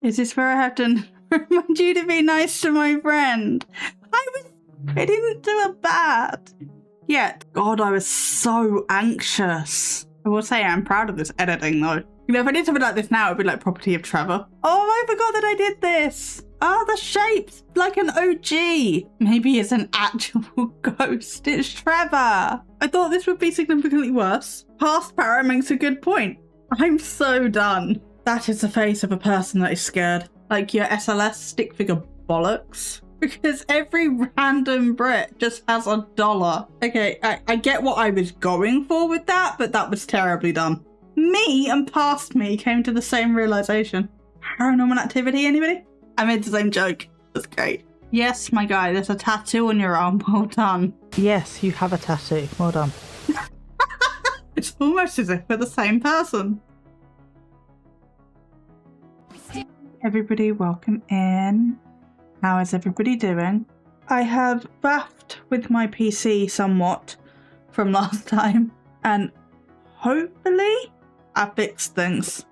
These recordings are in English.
Is this where I have to remind you to be nice to my friend? I didn't do a bad. Yet, God, I was so anxious. I will say I'm proud of this editing though. You know, if I did something like this now, it'd be like Property of Trevor. Oh, I forgot that I did this. Oh, the shape's like an OG. Maybe it's an actual ghost. It's Trevor. I thought this would be significantly worse. Past Parrot makes a good point. I'm so done. That is the face of a person that is scared. Like your SLS stick figure bollocks. Because every random Brit just has $1. Okay, I get what I was going for with that, but that was terribly done. Me and past me came to the same realization. Paranormal Activity, anybody? I made the same joke. That's great. Yes, my guy, there's a tattoo on your arm. Well done. Yes, you have a tattoo. Well done. It's almost as if we're the same person. Everybody, welcome in. How is everybody doing? I have baffed with my PC somewhat from last time, and hopefully I fixed things.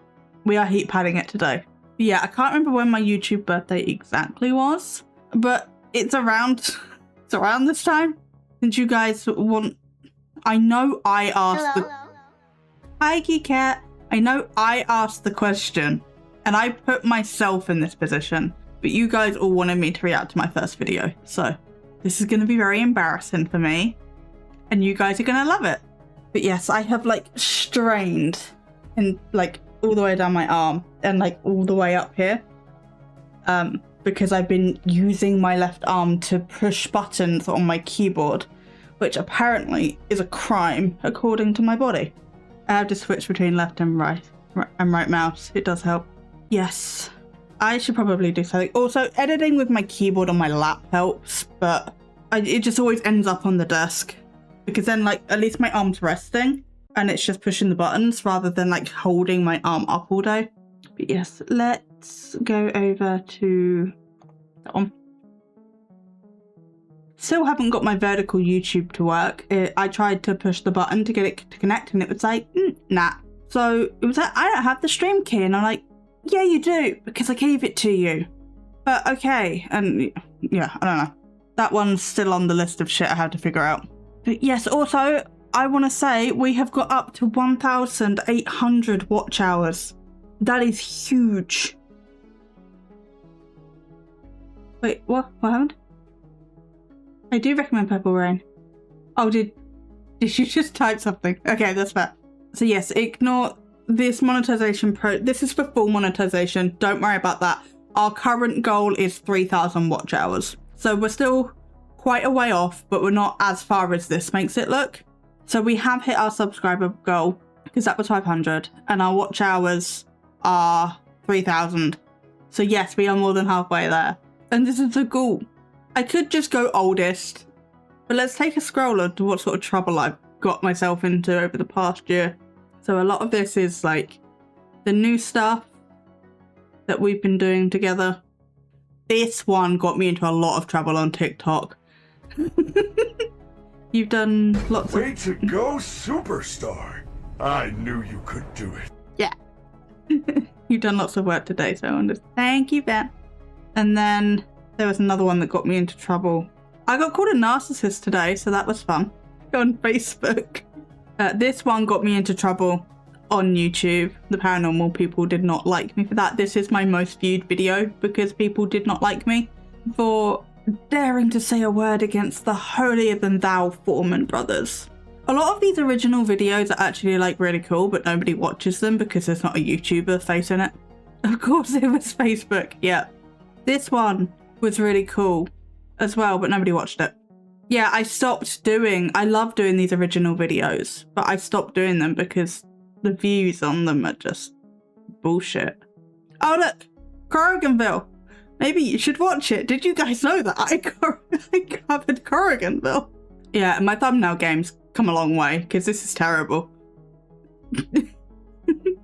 We are heat padding it today. Yeah, I can't remember when my YouTube birthday exactly was, but it's around this time. Since you guys want, I know I asked Hi, Geek Cat. I know I asked the question, and I put myself in this position. But you guys all wanted me to react to my first video, so this is going to be very embarrassing for me, and you guys are going to love it. But yes, I have like strained and like all the way down my arm and like all the way up here, because I've been using my left arm to push buttons on my keyboard, which apparently is a crime according to my body. I have to switch between left and right mouse. It does help. Yes. I should probably do something. Also, editing with my keyboard on my lap helps, but it just always ends up on the desk. Because then, like, at least my arm's resting, and it's just pushing the buttons rather than, like, holding my arm up all day. But yes, let's go over to that one. Still haven't got my vertical YouTube to work. I tried to push the button to get it to connect, and it was like, nah. So it was like, I don't have the stream key, and I'm like, yeah, you do, because I gave it to you. But okay, and yeah, I don't know. That one's still on the list of shit I had to figure out. But yes, also, I want to say we have got up to 1,800 watch hours. That is huge. Wait, what? What happened? I do recommend Purple Rain. Oh, did you just type something? Okay, that's fair. So yes, ignore this monetization this is for full monetization. Don't worry about that. Our current goal is 3,000 watch hours. So we're still quite a way off, but we're not as far as this makes it look. So we have hit our subscriber goal because that was 500 and our watch hours are 3,000. So yes, we are more than halfway there. And this is the goal. I could just go oldest, but let's take a scroll on to what sort of trouble I've got myself into over the past year. So a lot of this is like the new stuff that we've been doing together. This one got me into a lot of trouble on TikTok. You've done lots Way to go, superstar. I knew you could do it. Yeah. You've done lots of work today, so I want to thank you, Ben. And then there was another one that got me into trouble. I got called a narcissist today, so that was fun. On Facebook. This one got me into trouble on YouTube. The paranormal people did not like me for that. This is my most viewed video because people did not like me for daring to say a word against the holier than thou Foreman brothers. A lot of these original videos are actually like really cool, but nobody watches them because there's not a YouTuber face in it. Of course it was Facebook, yeah. This one was really cool as well, but nobody watched it. Yeah, I love doing these original videos, but I stopped doing them because the views on them are just bullshit. Oh look, Corriganville. Maybe you should watch it. Did you guys know that I covered Corriganville? Yeah, and my thumbnail game's come a long way because this is terrible.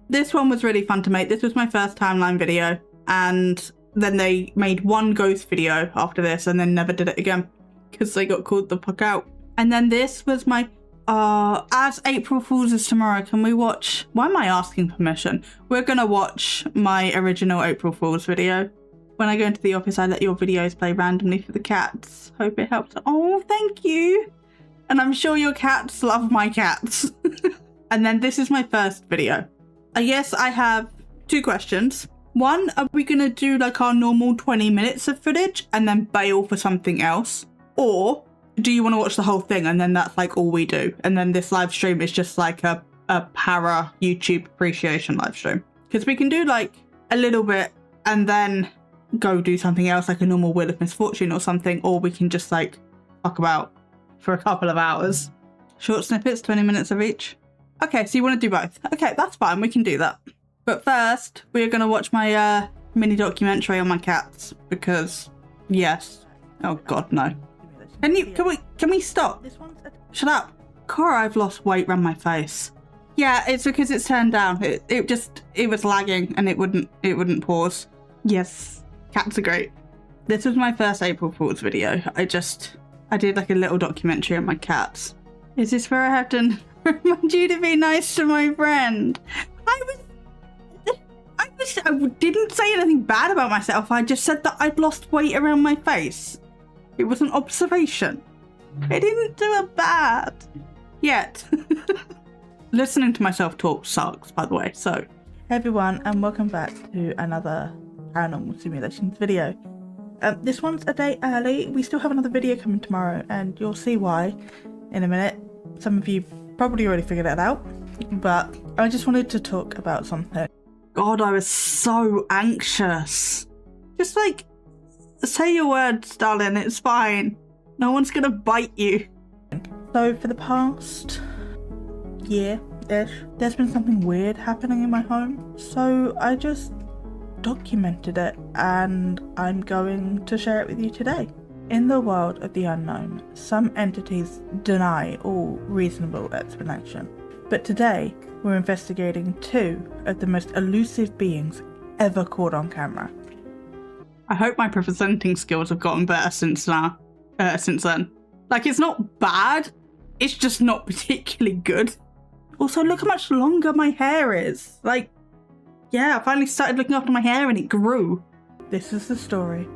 This one was really fun to make. This was my first timeline video, and then they made one ghost video after this and then never did it again because they got called the fuck out. And then this was my as April Fool's is tomorrow, can we watch... Why am I asking permission? We're gonna watch my original April Fool's video. When I go into the office, I let your videos play randomly for the cats. Hope it helps. Oh, thank you. And I'm sure your cats love my cats. And then this is my first video. I guess I have 2 questions. One, are we gonna do like our normal 20 minutes of footage and then bail for something else? Or do you want to watch the whole thing and then that's like all we do? And then this live stream is just like a para YouTube appreciation live stream. Because we can do like a little bit and then go do something else, like a normal Wheel of Misfortune or something, or we can just like fuck about for a couple of hours. Short snippets, 20 minutes of each. Okay, so you want to do both. Okay, that's fine, we can do that. But first, we're going to watch my mini documentary on my cats, because yes. Oh god, no. Can we stop? Shut up. Cora, I've lost weight around my face. Yeah, it's because it's turned down. It was lagging and it wouldn't pause. Yes, cats are great. This was my first April Fool's video. I did like a little documentary on my cats. Is this where I have to remind you to be nice to my friend? I didn't say anything bad about myself. I just said that I'd lost weight around my face. It was an observation. I didn't do it bad. Yet. Listening to myself talk sucks, by the way, so. Hey everyone, and welcome back to another Paranormal Simulations video. This one's a day early. We still have another video coming tomorrow, and you'll see why in a minute. Some of you probably already figured it out, but I just wanted to talk about something. God, I was so anxious. Just like, say your words, darling, it's fine. No one's gonna bite you. So for the past year-ish, there's been something weird happening in my home. So I just documented it and I'm going to share it with you today. In the world of the unknown, some entities deny all reasonable explanation. But today, we're investigating 2 of the most elusive beings ever caught on camera. I hope my presenting skills have gotten better since then. Like, it's not bad, it's just not particularly good. Also, look how much longer my hair is. Like, yeah, I finally started looking after my hair and it grew. This is the story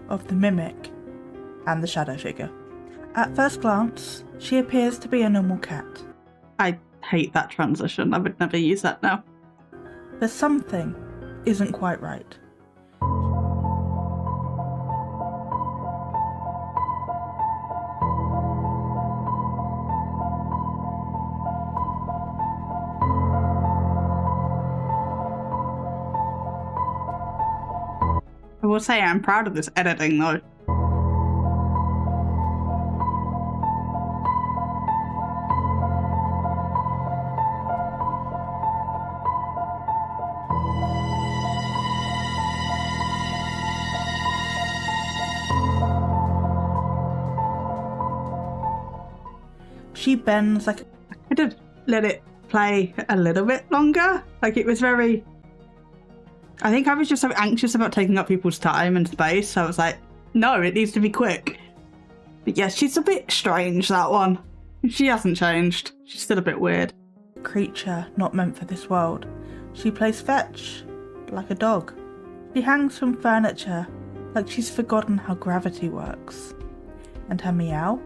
of the mimic and the shadow figure. At first glance, she appears to be a normal cat. I hate that transition. I would never use that now. But something isn't quite right. I will say I'm proud of this editing though. She bends like... I could have let it play a little bit longer. Like, it was very... I think I was just so anxious about taking up people's time and space, so I was like, no, it needs to be quick. But yeah, she's a bit strange, that one. She hasn't changed. She's still a bit weird. Creature not meant for this world. She plays fetch, like a dog. She hangs from furniture, like she's forgotten how gravity works. And her meow?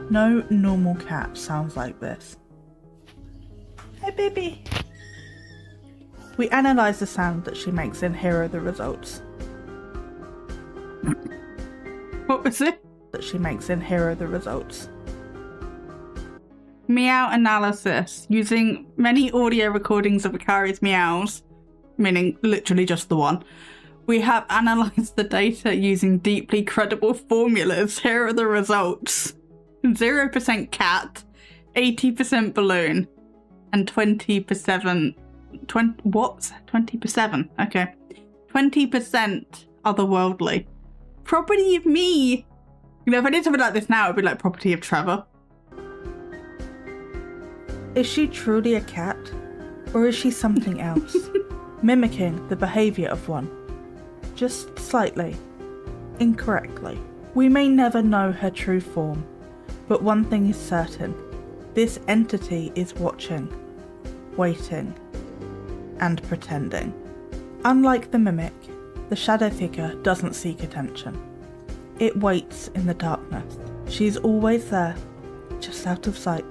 No normal cat sounds like this. Hey baby. We analyse the sound that she makes and here are the results. What was it? That she makes and here are the results. Meow analysis. Using many audio recordings of Akari's meows, meaning literally just the one, we have analysed the data using deeply credible formulas. Here are the results. 0% cat, 80% balloon, and 20%... 20%? Okay. 20% otherworldly. Property of me! You know, if I did something like this now, it'd be like property of Trevor. Is she truly a cat? Or is she something else? Mimicking the behaviour of one. Just slightly. Incorrectly. We may never know her true form. But one thing is certain, This entity is watching, waiting, and pretending. Unlike the mimic, the shadow figure doesn't seek attention. It waits in the darkness. She's always there, just out of sight.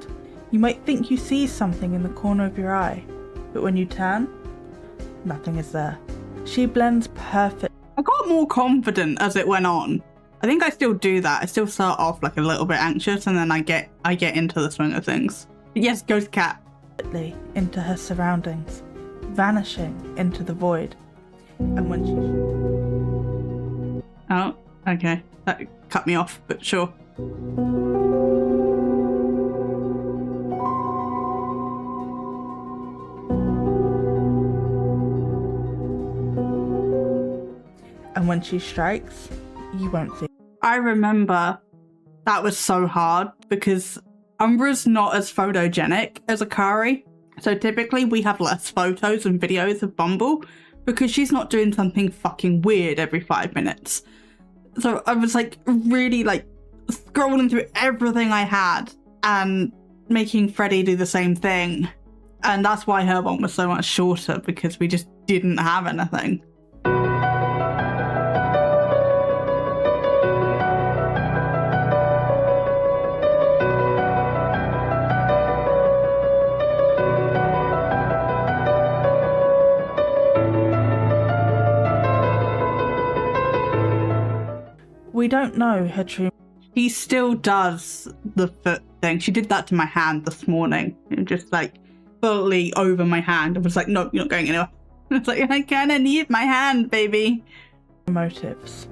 You might think you see something in the corner of your eye, but when you turn, nothing is there. She blends perfect. I got more confident as it went on. I think I still do that. I still start off like a little bit anxious and then I get into the swing of things. But yes, ghost cat. Into her surroundings, vanishing into the void. And when she... Oh, okay. That cut me off, but sure. And when she strikes, you won't see. I remember that was so hard because Umbra's not as photogenic as Akari. So typically we have less photos and videos of Bumble because she's not doing something fucking weird every 5 minutes. So I was like really like scrolling through everything I had and making Freddie do the same thing. And that's why her one was so much shorter, because we just didn't have anything. We don't know her true... She still does the foot thing. She did that to my hand this morning. It just like fully over my hand. I was like, no, you're not going anywhere. It's like, I kind of need my hand, baby. Motives.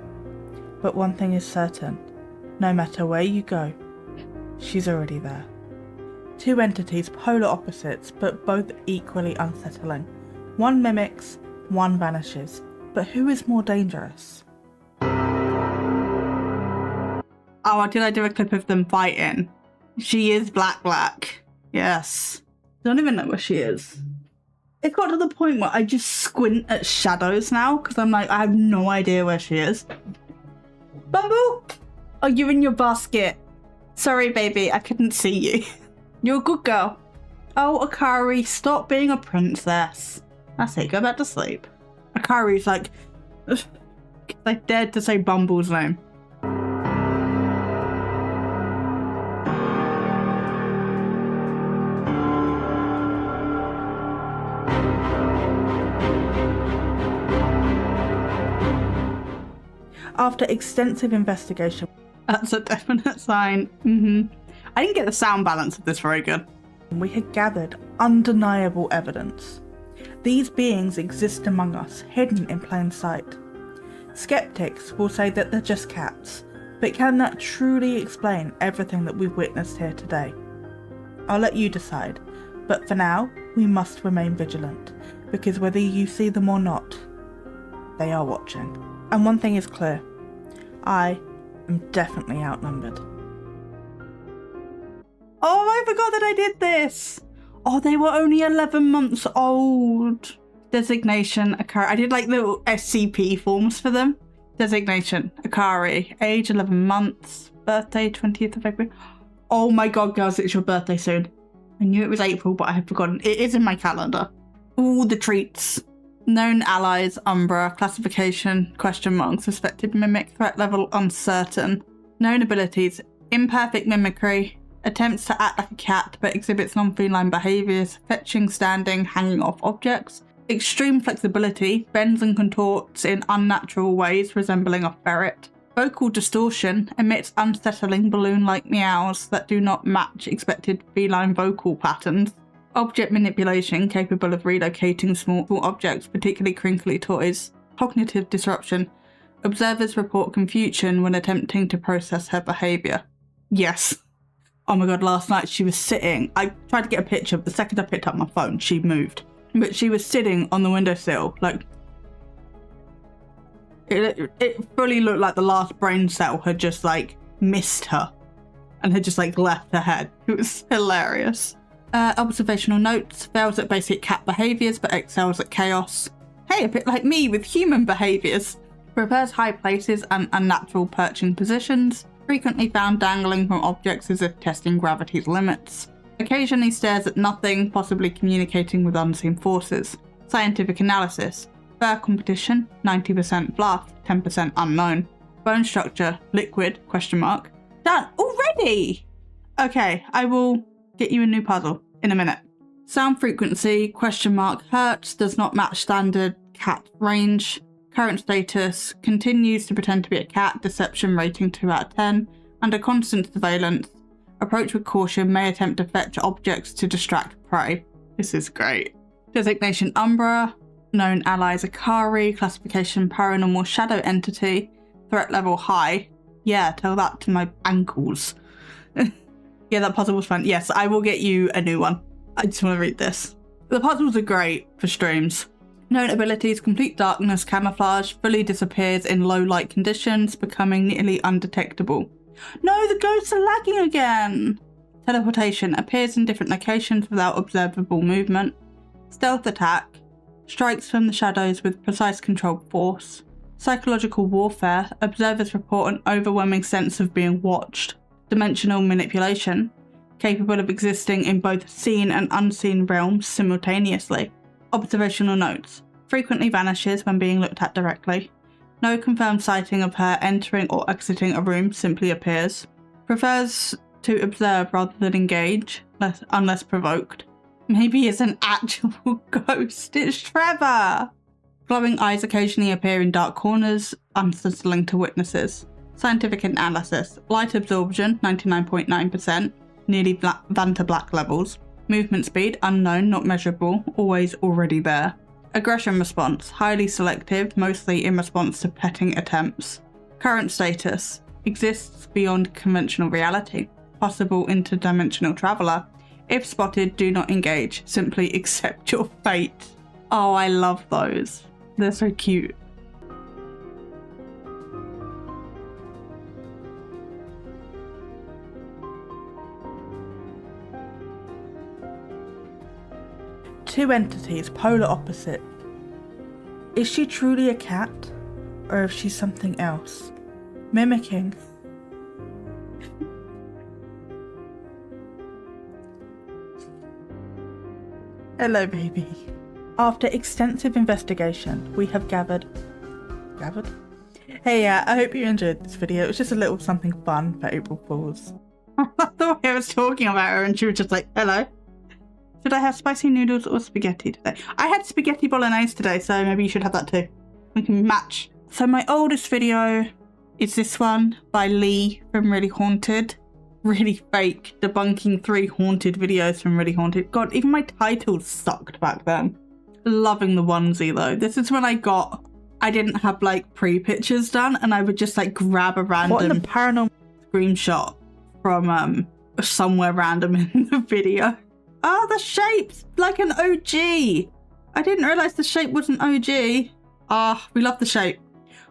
But one thing is certain. No matter where you go, she's already there. Two entities, polar opposites, but both equally unsettling. One mimics, one vanishes. But who is more dangerous? Oh, did I do a clip of them fighting? She is black. Yes. I don't even know where she is. It got to the point where I just squint at shadows now because I'm like, I have no idea where she is. Bumble? Oh, you're in your basket. Sorry, baby, I couldn't see you. You're a good girl. Oh, Akari, stop being a princess. That's it, go back to sleep. Akari's like, I dared to say Bumble's name. After extensive investigation, that's a definite sign. I didn't get the sound balance of this very good. We had gathered undeniable evidence. These beings exist among us, hidden in plain sight. Skeptics will say that they're just cats, but can that truly explain everything that we've witnessed here today? I'll let you decide, but for now, we must remain vigilant, because whether you see them or not, they are watching. And one thing is clear, I am definitely outnumbered. Oh, I forgot that I did this! Oh, they were only 11 months old. Designation, Akari. I did like little SCP forms for them. Designation, Akari. Age, 11 months. Birthday, 20th of February. Oh my god, girls, it's your birthday soon. I knew it was April, but I had forgotten. It is in my calendar. All the treats. Known allies, Umbra. Classification, ? Suspected mimic, threat level, uncertain. Known abilities, imperfect mimicry. Attempts to act like a cat but exhibits non-feline behaviours, fetching, standing, hanging off objects. Extreme flexibility, bends and contorts in unnatural ways resembling a ferret. Vocal distortion, emits unsettling balloon-like meows that do not match expected feline vocal patterns. Object manipulation, capable of relocating small objects, particularly crinkly toys. Cognitive disruption. Observers report confusion when attempting to process her behaviour. Yes. Oh my god, last night she was sitting. I tried to get a picture, but the second I picked up my phone, she moved. But she was sitting on the windowsill, like... It fully looked like the last brain cell had just, like, missed her. And had just, like, left her head. It was hilarious. Observational notes. Fails at basic cat behaviours, but excels at chaos. Hey, a bit like me with human behaviours. Prefers high places and unnatural perching positions. Frequently found dangling from objects as if testing gravity's limits. Occasionally stares at nothing, possibly communicating with unseen forces. Scientific analysis. Fur competition, 90% fluff, 10% unknown. Bone structure, liquid, ? Done already! Okay, I will get you a new puzzle in a minute. Sound frequency, ? Hertz, does not match standard cat range. Current status, continues to pretend to be a cat, deception rating 2 out of 10. Under constant surveillance, approach with caution, may attempt to fetch objects to distract prey. This is great. Designation Umbra, known allies Akari, classification paranormal shadow entity, threat level high. Yeah, tell that to my ankles. Yeah, that puzzle was fun. Yes, I will get you a new one. I just want to read this. The puzzles are great for streams. Known abilities, complete darkness, camouflage, fully disappears in low light conditions, becoming nearly undetectable. No, the ghosts are lagging again! Teleportation, appears in different locations without observable movement. Stealth attack, strikes from the shadows with precise controlled force. Psychological warfare, observers report an overwhelming sense of being watched. Dimensional manipulation, capable of existing in both seen and unseen realms simultaneously. Observational notes, frequently vanishes when being looked at directly. No confirmed sighting of her entering or exiting a room, simply appears. Prefers to observe rather than engage, unless provoked. Maybe it's an actual ghost. It's Trevor! Glowing eyes occasionally appear in dark corners, unsettling to witnesses. Scientific analysis. Light absorption, 99.9%, nearly Vanta Black levels. Movement speed, unknown, not measurable, always already there. Aggression response, highly selective, mostly in response to petting attempts. Current status, exists beyond conventional reality. Possible interdimensional traveller. If spotted, do not engage, simply accept your fate. Oh, I love those. They're so cute. Two entities, polar opposite. Is she truly a cat? Or is she something else? Mimicking. Hello, baby. After extensive investigation, we have gathered? Hey, I hope you enjoyed this video. It was just a little something fun for April Fools. I thought I was talking about her and she was just like, hello. Should I have spicy noodles or spaghetti today? I had spaghetti bolognese today, so maybe you should have that too. We can match. So my oldest video is this one by Lee from Really Haunted. Really fake, debunking 3 haunted videos from Really Haunted. God, even my titles sucked back then. Loving the onesie though. This is when I didn't have like pre-pictures done and I would just like grab a random paranormal screenshot from somewhere random in the video. Oh, the shape's like an OG. I didn't realise the shape was an OG. Ah, we love the shape.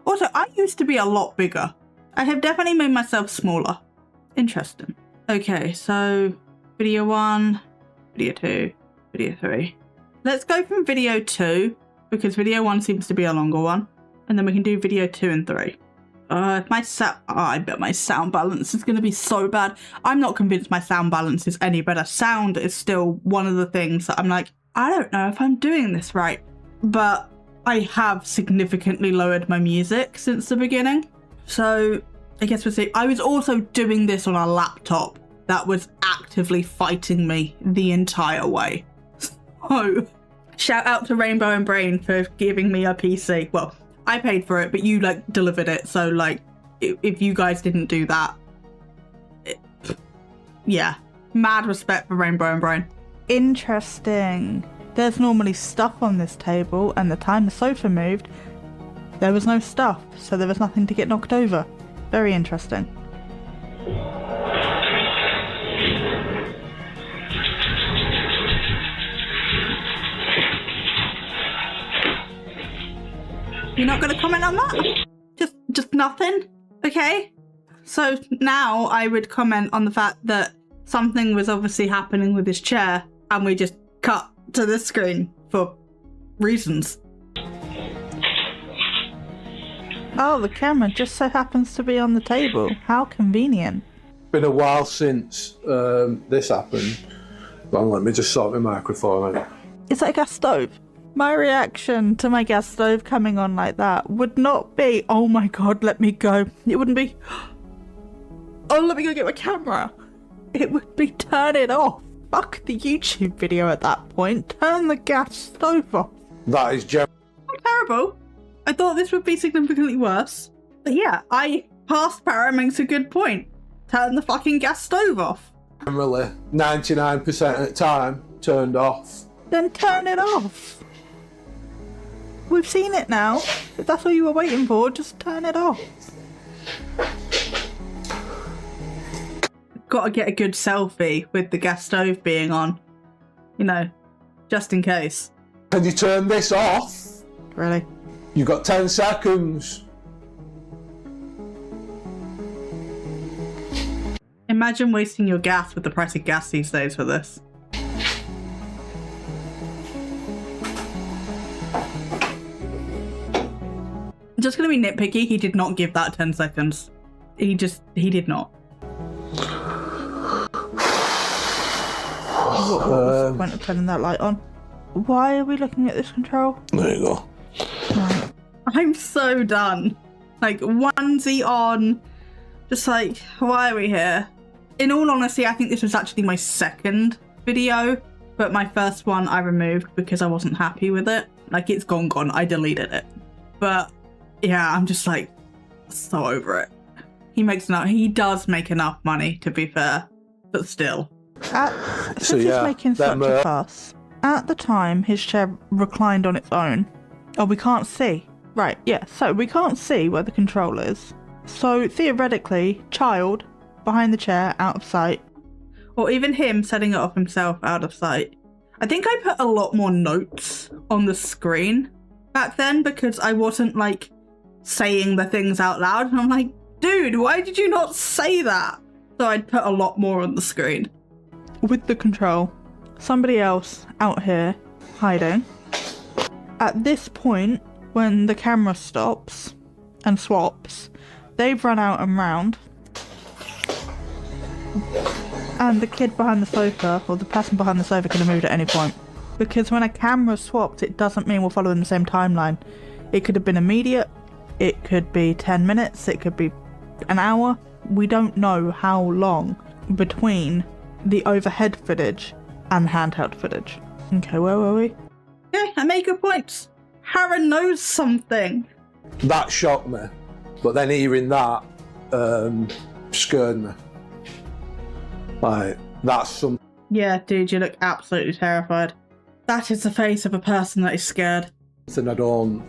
Also, I used to be a lot bigger. I have definitely made myself smaller. Interesting. Okay, so video 1, video 2, video 3. Let's go from video 2 because video 1 seems to be a longer one. And then we can do video 2 and 3. I bet my sound balance is going to be so bad. I'm not convinced my sound balance is any better. Sound is still one of the things that I'm like, I don't know if I'm doing this right. But I have significantly lowered my music since the beginning. So I guess we'll see. I was also doing this on a laptop that was actively fighting me the entire way. So shout out to Rainbow and Brain for giving me a PC. Well, I paid for it, but you like delivered it. So like, if you guys didn't do that, yeah, mad respect for Rainbow and Brain. Interesting. There's normally stuff on this table, and the time the sofa moved, there was no stuff, so there was nothing to get knocked over. Very interesting. You're not going to comment on that? Just nothing? Okay. So now I would comment on the fact that something was obviously happening with his chair and we just cut to the screen for reasons. Oh, the camera just so happens to be on the table. How convenient. Been a while since this happened. Well, let me just sort my microphone out. Is that a gas stove? My reaction to my gas stove coming on like that would not be, oh my god, let me go. It wouldn't be, oh, let me go get my camera. It would be, turn it off. Fuck the YouTube video at that point. Turn the gas stove off. That is Not terrible. I thought this would be significantly worse. But yeah, I passed Para makes a good point. Turn the fucking gas stove off. generally 99% of the time turned off. Then turn it off. We've seen it now. If that's what you were waiting for, just turn it off. Gotta get a good selfie with the gas stove being on. You know, just in case. Can you turn this off? Really? You've got 10 seconds. Imagine wasting your gas with the price of gas these days for this. Just gonna be nitpicky, he did not give that 10 seconds. He did not. What was the point of turning that light on? Why are we looking at this control? There you go. Right. I'm so done. Like, onesie on. Just like, why are we here? In all honesty, I think this was actually my second video, but my first one I removed because I wasn't happy with it. Like, it's gone. I deleted it. But yeah, I'm just like, so over it. He does make enough money, to be fair, but still. Since he's making such a fuss, at the time his chair reclined on its own. Oh, we can't see. Right, yeah, so we can't see where the control is. So theoretically, child behind the chair, out of sight. Or even him setting it up himself out of sight. I think I put a lot more notes on the screen back then because I wasn't like saying the things out loud. And I'm like, dude, why did you not say that? So I'd put a lot more on the screen. With the control, somebody else out here hiding. At this point, when the camera stops and swaps, they've run out and round. And the kid behind the sofa, or the person behind the sofa, could have moved at any point. Because when a camera swaps, it doesn't mean we're following the same timeline. It could have been immediate, it could be 10 minutes, it could be an hour. We don't know how long between the overhead footage and handheld footage. Okay, where were we? Okay, I make good points. Hara knows something. That shocked me, but then hearing that scared me. Like, that's something. Yeah, dude, you look absolutely terrified. That is the face of a person that is scared. I don't,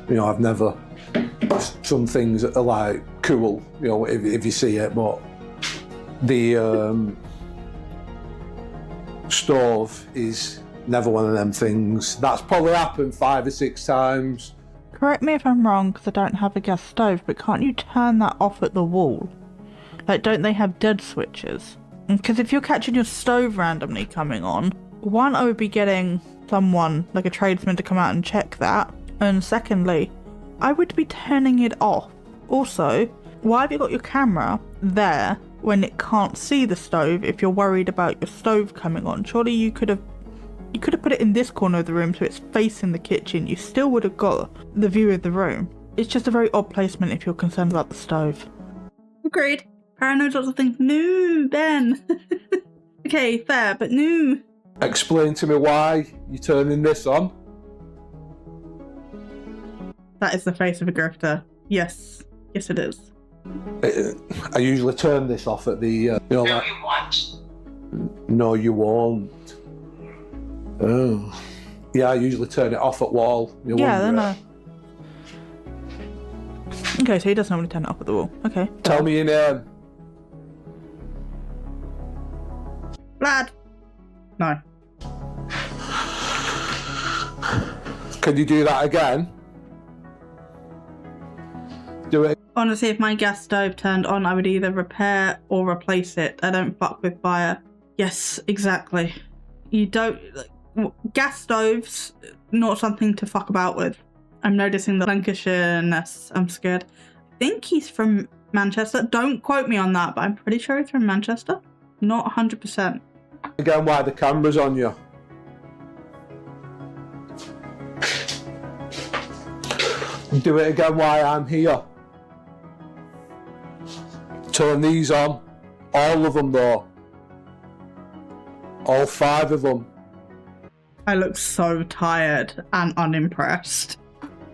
I've never. Some things are like cool, if you see it, but the stove is never one of them things. That's probably happened 5 or 6 times. Correct me if I'm wrong, because I don't have a gas stove, but can't you turn that off at the wall? Like, don't they have dead switches? Because if you're catching your stove randomly coming on, one, I would be getting someone, like a tradesman, to come out and check that. And secondly, I would be turning it off. Also, why have you got your camera there when it can't see the stove if you're worried about your stove coming on? Surely you could have put it in this corner of the room so it's facing the kitchen. You still would have got the view of the room. It's just a very odd placement if you're concerned about the stove. Agreed. Paranoid lots of things. No, Ben. Okay, fair, but no. Explain to me why you're turning this on. That is the face of a grifter. Yes. Yes, it is. I usually turn this off at the. No, you won't. No, you won't. Oh. Yeah, I usually turn it off at wall. Yeah, then Okay, so he doesn't normally turn it off at the wall. Okay. Tell me your name. Vlad. No. Can you do that again? Do it. Honestly, if my gas stove turned on, I would either repair or replace it. I don't fuck with fire. Yes, exactly. You don't... Gas stoves, not something to fuck about with. I'm noticing the Lancashire-ness. I'm scared. I think he's from Manchester. Don't quote me on that, but I'm pretty sure he's from Manchester. Not 100%. Again, why the camera's on you. Do it again why I'm here. Turn these on. All of them though. All 5 of them. I look so tired and unimpressed.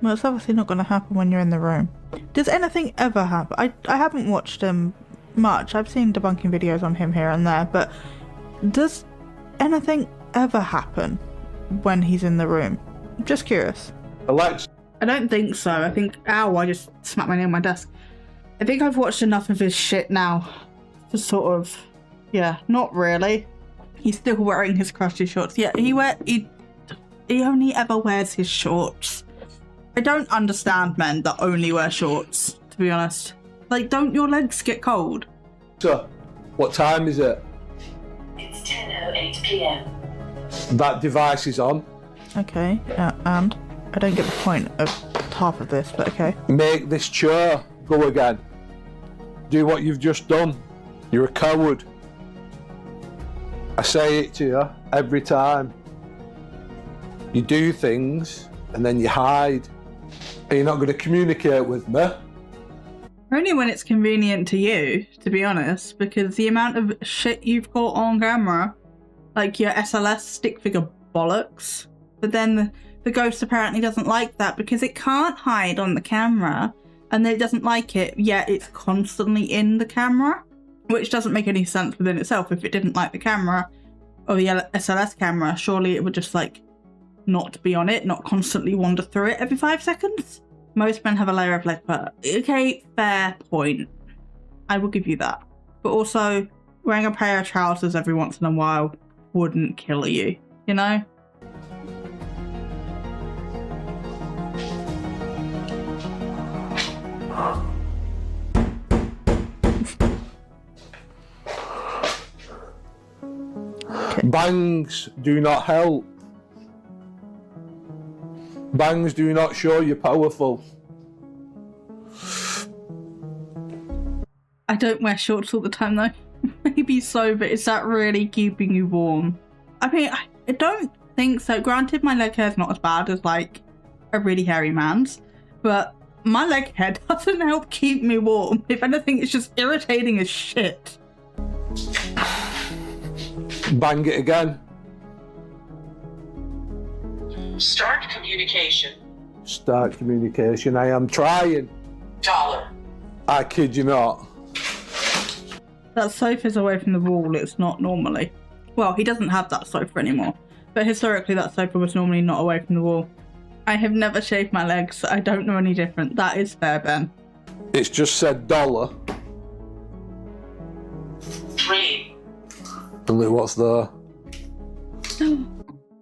Well, it's obviously not going to happen when you're in the room. Does anything ever happen? I haven't watched him much. I've seen debunking videos on him here and there, but does anything ever happen when he's in the room? Just curious. Alexa. I don't think so. I think, ow, I just smacked my knee on my desk. I think I've watched enough of his shit now to sort of, yeah, not really. He's still wearing his crusty shorts. Yeah, he only ever wears his shorts. I don't understand men that only wear shorts, to be honest. Like, don't your legs get cold? So, what time is it? It's 10:08 p.m. That device is on. Okay, and I don't get the point of half of this, but okay. Make this chair go again. Do what you've just done. You're a coward. I say it to you every time. You do things and then you hide. And you're not going to communicate with me. Only when it's convenient to you, to be honest, because the amount of shit you've caught on camera, like your SLS stick figure bollocks, but then the ghost apparently doesn't like that because it can't hide on the camera and it doesn't like it, yet it's constantly in the camera, which doesn't make any sense within itself. If it didn't like the camera or the SLS camera, surely it would just like not be on it, not constantly wander through it every 5 seconds. Most men have a layer of leg fur. Okay, fair point. I will give you that. But also, wearing a pair of trousers every once in a while wouldn't kill you, you know? Bangs do not help. Bangs do not show you're powerful. I don't wear shorts all the time though. Maybe so, but is that really keeping you warm? I mean, I don't think so. Granted, my leg hair is not as bad as like a really hairy man's, but my leg hair doesn't help keep me warm. If anything, it's just irritating as shit. Bang it again. Start communication. Start communication. I am trying. $1. I kid you not. That sofa's away from the wall. It's not normally. Well, he doesn't have that sofa anymore, but historically that sofa was normally not away from the wall. I have never shaved my legs, so I don't know any different. That is fair, Ben. It's just said $1. 3. And look what's there.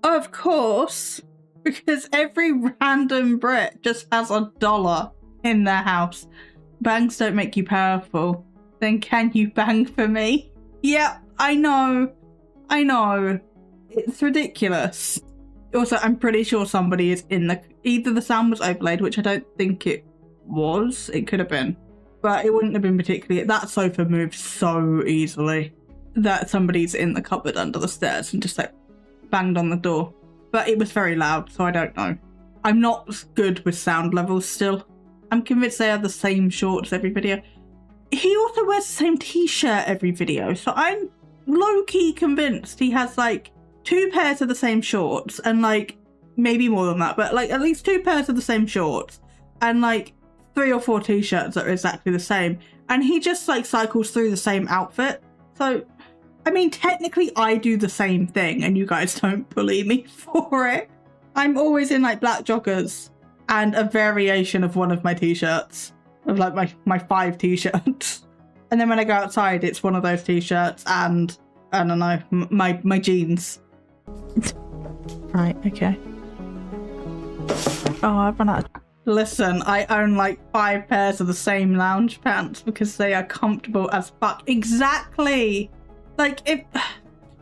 Of course, because every random Brit just has $1 in their house. Bangs don't make you powerful. Then can you bang for me? Yep, I know. It's ridiculous. Also, I'm pretty sure somebody is in the... Either the sound was overlaid, which I don't think it was. It could have been. But it wouldn't have been particularly... That sofa moved so easily that somebody's in the cupboard under the stairs and just like banged on the door. But it was very loud, so I don't know. I'm not good with sound levels still. I'm convinced they are the same shorts every video. He also wears the same t-shirt every video, so I'm low-key convinced he has like 2 pairs of the same shorts and like maybe more than that, but like at least 2 pairs of the same shorts and like 3 or 4 t-shirts that are exactly the same, and he just like cycles through the same outfit. So I mean, technically I do the same thing and you guys don't bully me for it. I'm always in like black joggers and a variation of one of my t-shirts, of like my 5 t-shirts. And then when I go outside, it's one of those t-shirts and, I don't know, my jeans. Right, okay. Oh, I've run out. Listen, I own like 5 pairs of the same lounge pants because they are comfortable as fuck. Exactly! Like, if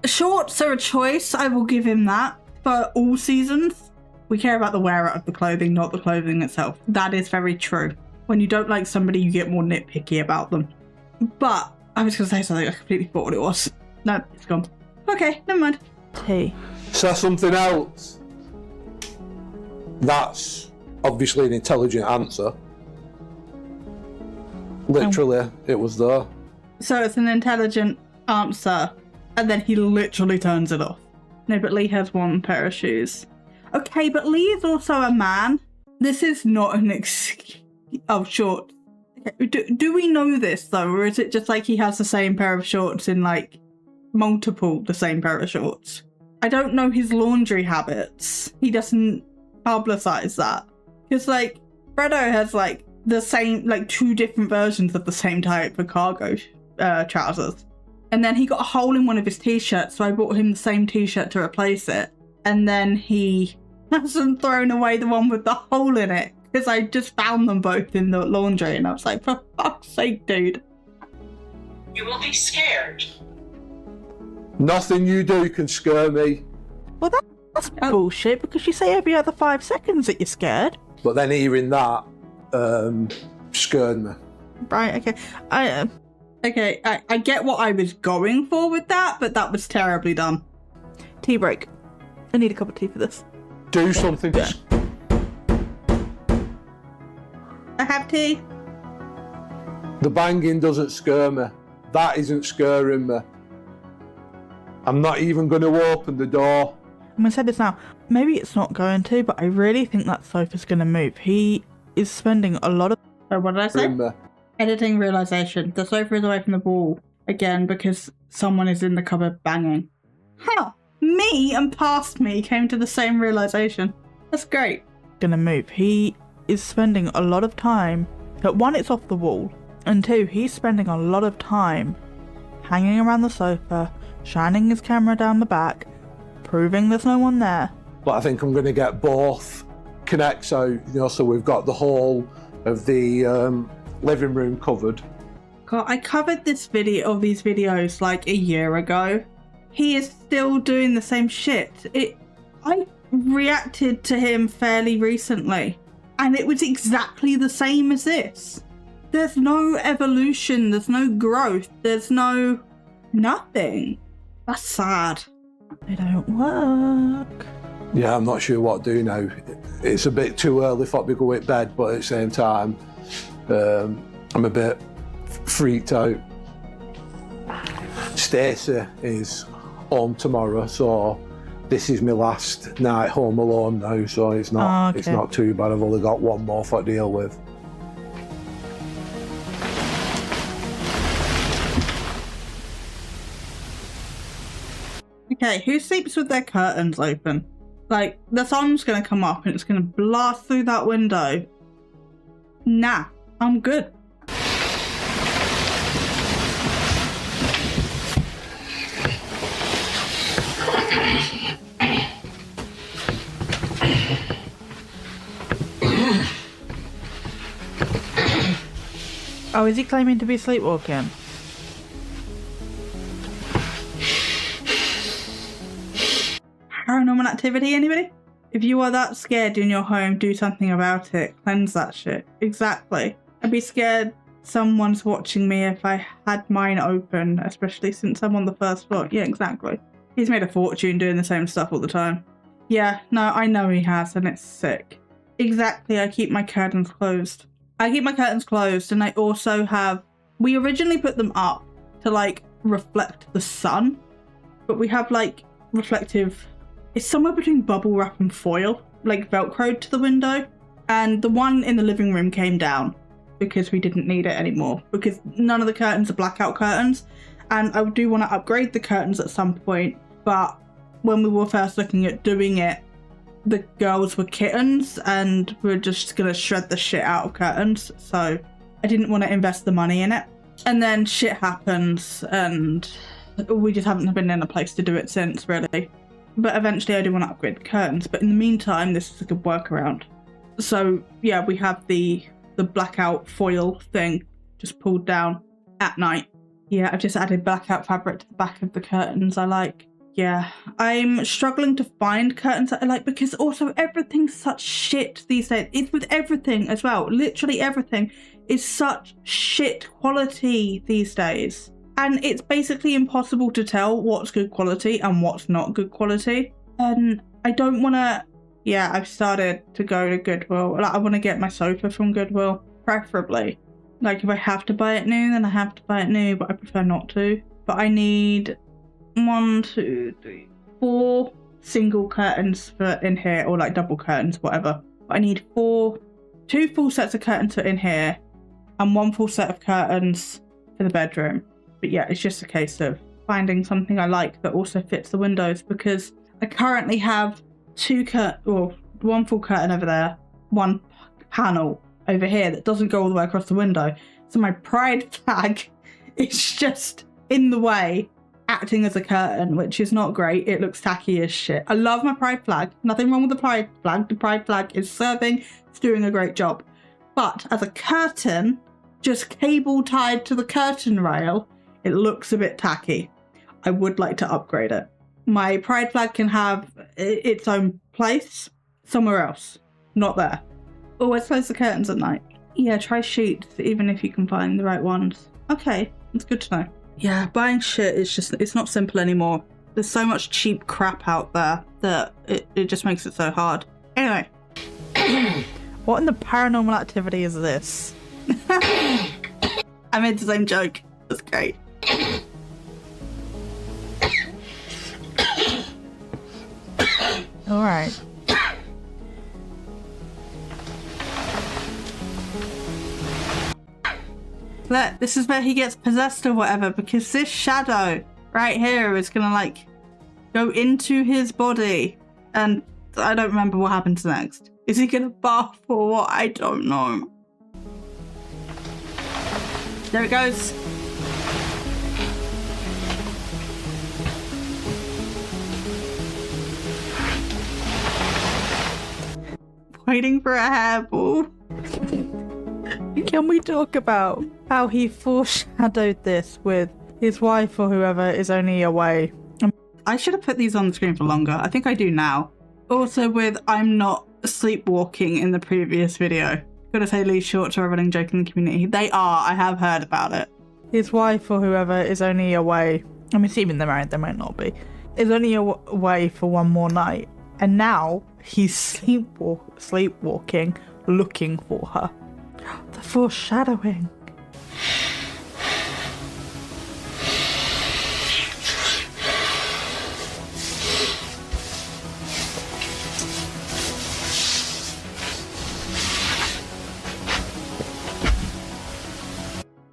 shorts are a choice, I will give him that. For all seasons, we care about the wearer of the clothing, not the clothing itself. That is very true. When you don't like somebody, you get more nitpicky about them. But I was going to say something, I completely forgot what it was. No, it's gone. Okay, never mind. T. So something else. That's obviously an intelligent answer. Literally, it was there. So it's an intelligent answer, and then he literally turns it off. No, but Lee has one pair of shoes. Okay, but Lee is also a man. This is not an excuse. Oh, shorts. Okay. Do we know this, though, or is it just like he has the same pair of shorts in, like, multiple the same pair of shorts? I don't know his laundry habits. He doesn't publicize that. Because, like, Fredo has, like, the same, like, 2 different versions of the same type of cargo trousers. And then he got a hole in one of his t-shirts, so I bought him the same t-shirt to replace it. And then he hasn't thrown away the one with the hole in it, because I just found them both in the laundry, and I was like, for fuck's sake, dude. You will be scared. Nothing you do can scare me. Well, that's bullshit, because you say every other 5 seconds that you're scared. But then hearing that scared me. Right, okay. Okay, I get what I was going for with that, but that was terribly done. Tea break. I need a cup of tea for this. Do something. Yeah. I have tea. The banging doesn't scare me. That isn't scaring me. I'm not even going to open the door. I'm going to say this now. Maybe it's not going to, but I really think that sofa's going to move. He is spending a lot of... So what did I say? Editing realization. The sofa is away from the wall. Again, because someone is in the cupboard banging. Huh. Me and past me came to the same realization. That's great. Gonna move. He is spending a lot of time... One, it's off the wall. And 2, he's spending a lot of time hanging around the sofa, shining his camera down the back, proving there's no one there. But I think I'm going to get both connects out, you know, so we've got the whole of the living room covered. God, I covered these videos like a year ago. He is still doing the same shit. I reacted to him fairly recently, and it was exactly the same as this. There's no evolution, there's no growth, there's no nothing. That's sad. They don't work. Yeah, I'm not sure what to do now. It's a bit too early for me to go to bed, but at the same time, I'm a bit freaked out. Stacey is home tomorrow, so this is my last night home alone now, so it's not It's not too bad. I've only got one more to deal with. Okay, who sleeps with their curtains open? Like, the sun's gonna come up and it's gonna blast through that window. Nah, I'm good. Oh, is he claiming to be sleepwalking? Paranormal activity, anybody? If you are that scared in your home, do something about it. Cleanse that shit. Exactly. I'd be scared someone's watching me if I had mine open, especially since I'm on the first floor. Yeah, exactly. He's made a fortune doing the same stuff all the time. Yeah, no, I know he has, and it's sick. Exactly, I keep my curtains closed. I keep my curtains closed, and I also have... We originally put them up to, like, reflect the sun, but we have, like, reflective... It's somewhere between bubble wrap and foil, like velcroed to the window. And the one in the living room came down because we didn't need it anymore, because none of the curtains are blackout curtains. And I do want to upgrade the curtains at some point, but when we were first looking at doing it, the girls were kittens and we're just going to shred the shit out of curtains. So I didn't want to invest the money in it. And then shit happens and we just haven't been in a place to do it since, really. But eventually I do want to upgrade the curtains. But in the meantime, this is a good workaround. So yeah, we have the blackout foil thing just pulled down at night. Yeah, I've just added blackout fabric to the back of the curtains I like. Yeah, I'm struggling to find curtains that I like because also everything's such shit these days. It's with everything as well. Literally everything is such shit quality these days. And it's basically impossible to tell what's good quality and what's not good quality. And I don't want to... Yeah, I've started to go to Goodwill. Like, I want to get my sofa from Goodwill, preferably. Like, if I have to buy it new, then I have to buy it new, but I prefer not to. But I need 1, 2, 3, 4 single curtains for in here, or like double curtains, whatever. But I need 2 full sets of curtains for in here, and 1 full set of curtains for the bedroom. But yeah, it's just a case of finding something I like that also fits the windows, because I currently have 1 full curtain over there, 1 panel over here that doesn't go all the way across the window. So my pride flag is just in the way, acting as a curtain, which is not great. It looks tacky as shit. I love my pride flag. Nothing wrong with the pride flag. The pride flag is serving. It's doing a great job. But as a curtain, just cable tied to the curtain rail, it looks a bit tacky. I would like to upgrade it. My pride flag can have its own place somewhere else, not there. Always close the curtains at night. Yeah, try sheets, even if you can find the right ones. Okay, it's good to know. Yeah, buying shit is just, it's not simple anymore. There's so much cheap crap out there that it just makes it so hard. Anyway. What in the paranormal activity is this? I made the same joke. That's great. Alright. Look, this is where he gets possessed or whatever, because this shadow right here is gonna like go into his body, and I don't remember what happens next. Is he gonna barf or what? I don't know. There it goes. Waiting for a hairball. Can we talk about how he foreshadowed this with his wife or whoever is only away? I should have put these on the screen for longer. I think I do now. Also with I'm not sleepwalking in the previous video. Gotta say these shorts are a running joke in the community. They are. I have heard about it. His wife or whoever is only away. I'm assuming they're married, they might not be. Is only away for 1 more night. And now he's sleepwalking, looking for her. The foreshadowing.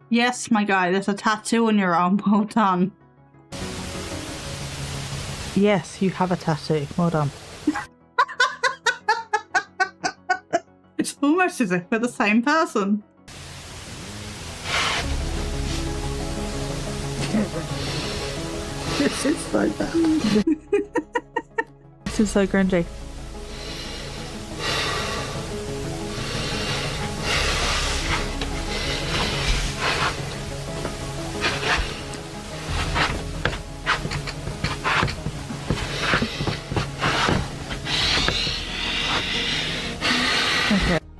Yes, my guy, there's a tattoo on your arm. Well done. Yes, you have a tattoo. Well done. It's almost as if we're the same person. This is so bad. This is so cringy.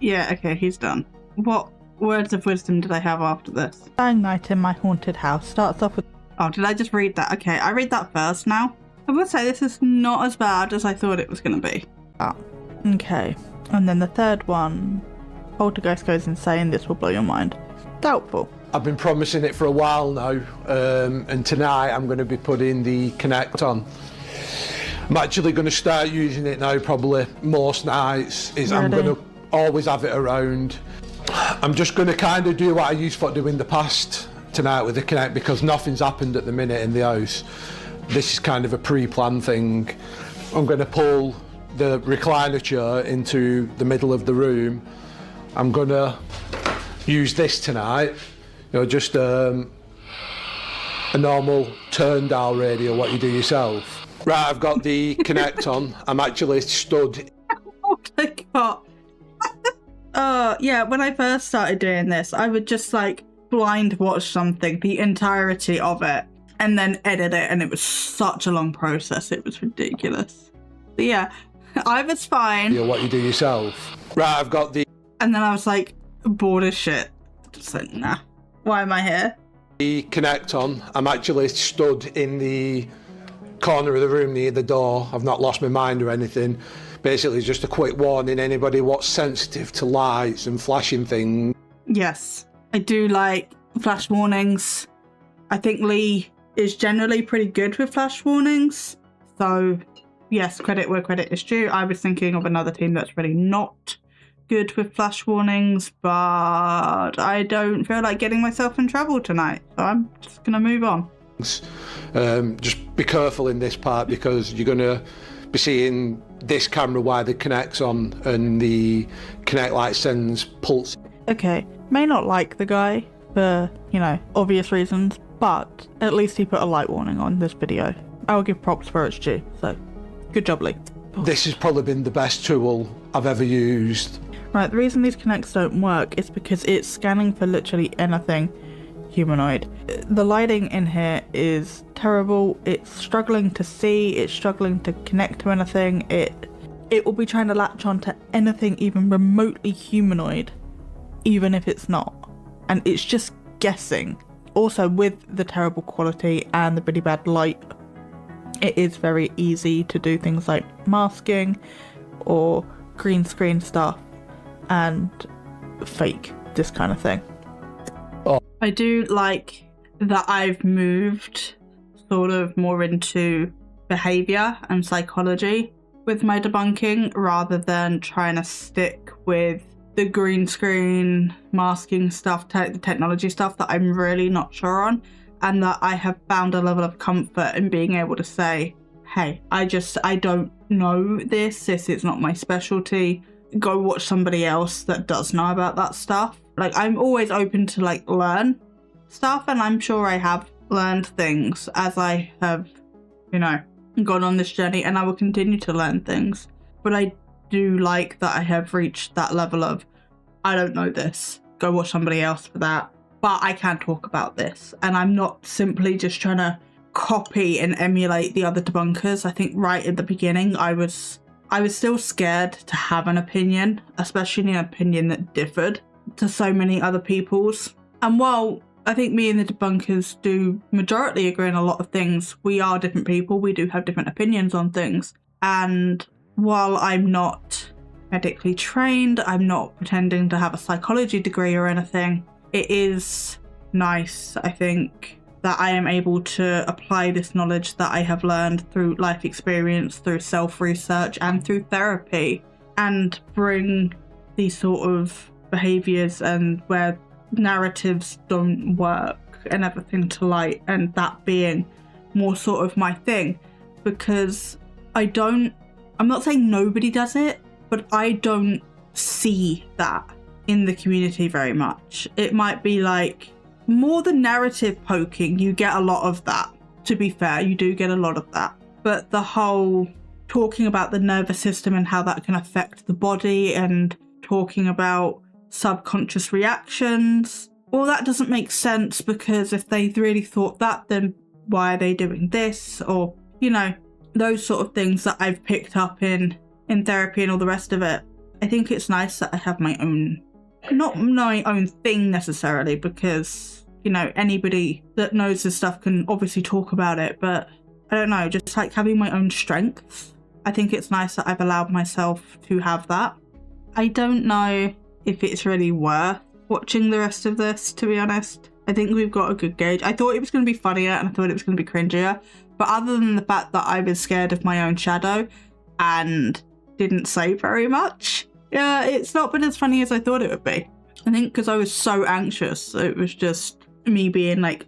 Yeah, okay, he's done. What words of wisdom did I have after this? Dying night in my haunted house starts off with... Oh, did I just read that? Okay, I read that first now. I will say this is not as bad as I thought it was going to be. Oh, okay. And then the third one, poltergeist goes insane, this will blow your mind. Doubtful. I've been promising it for a while now, and tonight I'm going to be putting the Connect on. I'm actually going to start using it now probably most nights. I'm going to always have it around. I'm just going to kind of do what I used to do in the past tonight with the Connect, because nothing's happened at the minute in the house. This is kind of a pre-planned thing. I'm going to pull the recliner chair into the middle of the room. I'm going to use this tonight, you know, just a normal turn dial radio, what you do yourself. Right, I've got the Connect on. I'm actually stood. Oh my god. Yeah, when I first started doing this, I would just like blind watch something, the entirety of it, and then edit it, and it was such a long process. It was ridiculous. But yeah, I was fine. You know, what you do yourself. Right, I've got the... And then I was like bored as shit. Just like, nah, why am I here? connect on. I'm actually stood in the corner of the room near the door. I've not lost my mind or anything. Basically, just a quick warning, anybody what's sensitive to lights and flashing things. Yes, I do like flash warnings. I think Lee is generally pretty good with flash warnings. So, yes, credit where credit is due. I was thinking of another team that's really not good with flash warnings, but I don't feel like getting myself in trouble tonight. So I'm just going to move on. Just be careful in this part because you're going to be seeing this camera wire that connects on and the connect light sends pulse. Okay, may not like the guy for, you know, obvious reasons, but at least he put a light warning on this video. I will give props where it's due, so good job, Lee. This has probably been the best tool I've ever used. Right, the reason these connects don't work is because it's scanning for literally anything humanoid. The lighting in here is terrible. It's struggling to see, it's struggling to connect to anything. It will be trying to latch on to anything even remotely humanoid, even if it's not. And it's just guessing. Also, with the terrible quality and the really bad light, it is very easy to do things like masking or green screen stuff and fake this kind of thing. I do like that I've moved sort of more into behaviour and psychology with my debunking rather than trying to stick with the green screen masking stuff, the technology stuff that I'm really not sure on, and that I have found a level of comfort in being able to say, hey, I don't know this is not my specialty, go watch somebody else that does know about that stuff. Like, I'm always open to like learn stuff, and I'm sure I have learned things as I have, you know, gone on this journey, and I will continue to learn things. But I do like that I have reached that level of, I don't know this, go watch somebody else for that, but I can talk about this. And I'm not simply just trying to copy and emulate the other debunkers. I think right at the beginning, I was still scared to have an opinion, especially an opinion that differed to so many other people's. And while I think me and the debunkers do majority agree on a lot of things, we are different people, we do have different opinions on things. And while I'm not medically trained, I'm not pretending to have a psychology degree or anything, it is nice, I think, that I am able to apply this knowledge that I have learned through life experience, through self-research and through therapy, and bring these sort of behaviours and where narratives don't work and everything to light, and that being more sort of my thing, because I'm not saying nobody does it, but I don't see that in the community very much. It might be like more the narrative poking, you get a lot of that. To be fair, you do get a lot of that. But the whole talking about the nervous system and how that can affect the body and talking about subconscious reactions, well, that doesn't make sense, because if they really thought that, then why are they doing this? Or, you know, those sort of things that I've picked up in therapy and all the rest of it. I think it's nice that I have my own, not my own thing necessarily, because, you know, anybody that knows this stuff can obviously talk about it, but I don't know, just like having my own strengths. I think it's nice that I've allowed myself to have that. I don't know if it's really worth watching the rest of this, to be honest. I think we've got a good gauge. I thought it was going to be funnier and I thought it was going to be cringier, but other than the fact that I was scared of my own shadow and didn't say very much, yeah, it's not been as funny as I thought it would be. I think because I was so anxious, it was just me being like,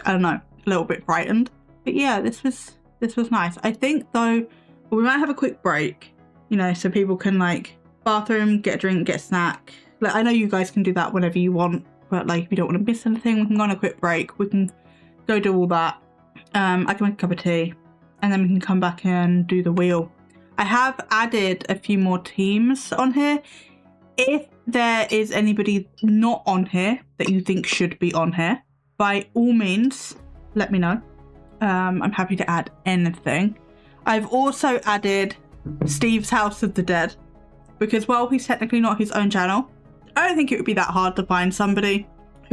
I don't know, a little bit frightened. But yeah, this was nice. I think though, we might have a quick break, you know, so people can like bathroom, get a drink, get a snack. Like, I know you guys can do that whenever you want, but like if you don't want to miss anything, we can go on a quick break. We can go do all that. I can make a cup of tea and then we can come back and do the wheel. I have added a few more teams on here. If there is anybody not on here that you think should be on here, by all means, let me know. I'm happy to add anything. I've also added Steve's House of the Dead, because while he's technically not his own channel, I don't think it would be that hard to find somebody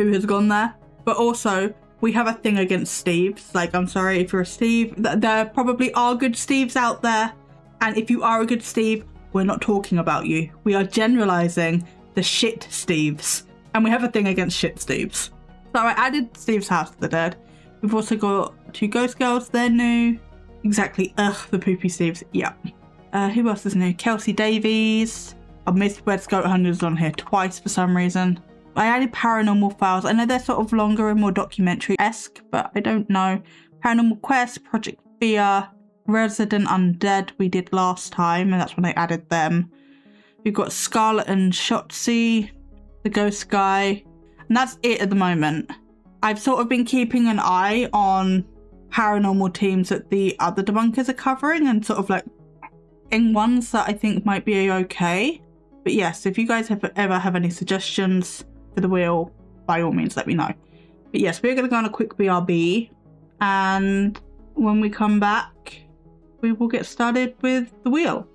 who has gone there. But also, we have a thing against Steves. Like, I'm sorry if you're a Steve. There probably are good Steves out there. And if you are a good Steve, we're not talking about you. We are generalizing the shit Steves. And we have a thing against shit Steves. So I added Steve's House of the Dead. We've also got 2 Ghost Girls. They're new. Exactly. Ugh, the poopy Steves. Yeah. Who else is new? Kelsey Davies. I missed Red Goat Hunters on here twice for some reason. I added Paranormal Files. I know they're sort of longer and more documentary-esque, but I don't know. Paranormal Quest, Project Fear, Resident Undead we did last time, and that's when I added them. We've got Scarlet and Shotzi, the Ghost Guy, and that's it at the moment. I've sort of been keeping an eye on paranormal teams that the other debunkers are covering and sort of like in ones that I think might be okay. But yes, if you guys ever have any suggestions for the wheel, by all means let me know. But yes, we're going to go on a quick BRB, and when we come back we will get started with the wheel.